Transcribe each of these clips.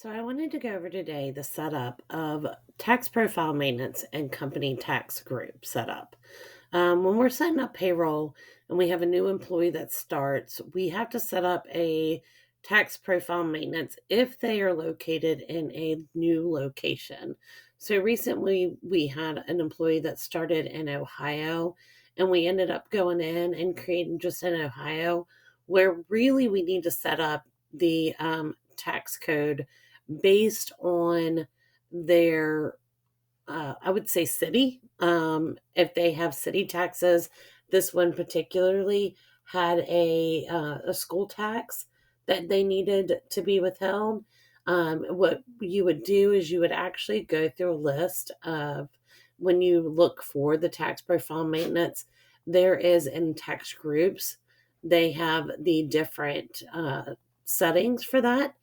So I wanted to go over today the setup of tax profile maintenance and company tax group setup. When we're setting up payroll and we have a new employee that starts, we have to set up a tax profile maintenance if they are located in a new location. So recently we had an employee that started in Ohio, and we ended up going in and creating just in Ohio, where really we need to set up the tax code based on their I would say city. If they have city taxes, this one particularly had a school tax that they needed to be withheld. What you would do is you would actually go through a list of when you look for the tax profile maintenance. There is in tax groups, they have the different settings for that.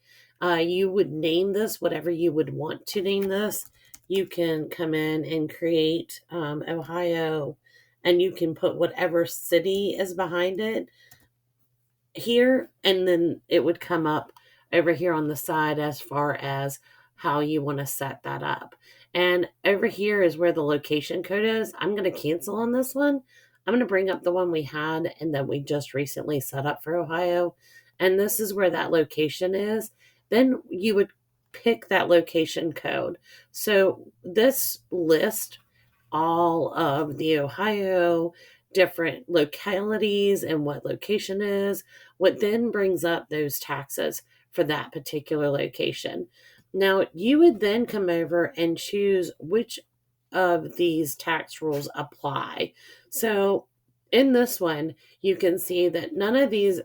You would name this whatever you would want to name this. You can come in and create Ohio, and you can put whatever city is behind it here, and then it would come up over here on the side as far as how you want to set that up. And over here is where the location code is. I'm going to cancel on this one. I'm going to bring up the one we had and that we just recently set up for Ohio. And this is where that location is. Then you would pick that location code. So this list all of the Ohio different localities and what location is, what then brings up those taxes for that particular location. Now, you would then come over and choose which of these tax rules apply. So, in this one, you can see that none of these,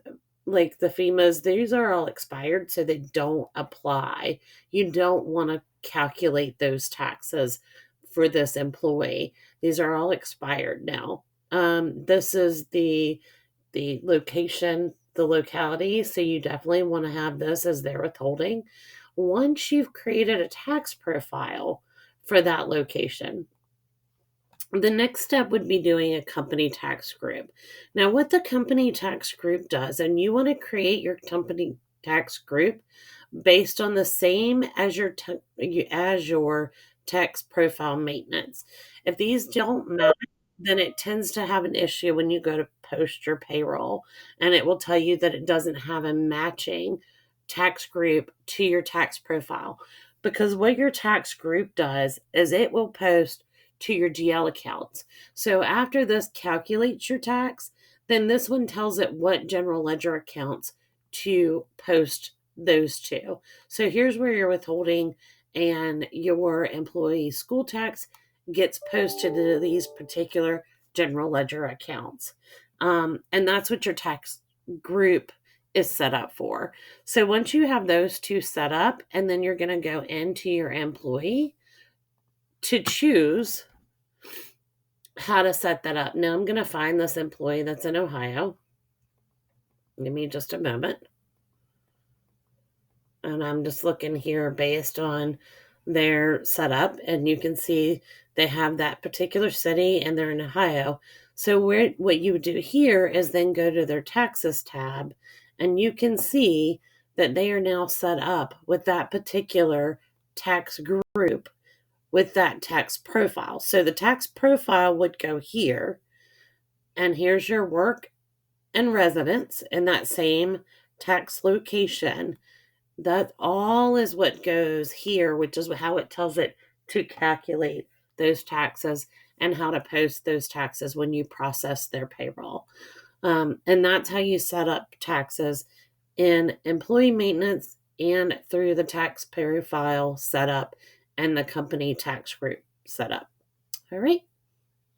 like the FEMAs, these are all expired, so they don't apply. You don't want to calculate those taxes for this employee. These are all expired now. This is the location, the locality, so you definitely want to have this as their withholding. Once you've created a tax profile for that location, the next step would be doing a company tax group. Now, what the company tax group does, and you want to create your company tax group based on the same as your tax profile maintenance. If these don't match, then it tends to have an issue when you go to post your payroll, and it will tell you that it doesn't have a matching tax group to your tax profile. Because what your tax group does is it will post to your GL accounts. So after this calculates your tax, then this one tells it what general ledger accounts to post those to. So here's where your withholding and your employee school tax gets posted to these particular general ledger accounts. And that's what your tax group is set up for. So once you have those two set up, and then you're going to go into your employee to choose how to set that up. Now I'm going to find this employee that's in Ohio. Give me just a moment. And I'm just looking here based on their setup, and you can see they have that particular city and they're in Ohio. So what you would do here is then go to their taxes tab, and you can see that they are now set up with that particular tax group with that tax profile. So the tax profile would go here, and here's your work and residence in that same tax location. That all is what goes here, which is how it tells it to calculate those taxes and how to post those taxes when you process their payroll. And that's how you set up taxes in employee maintenance and through the tax profile setup and the company tax group setup. All right.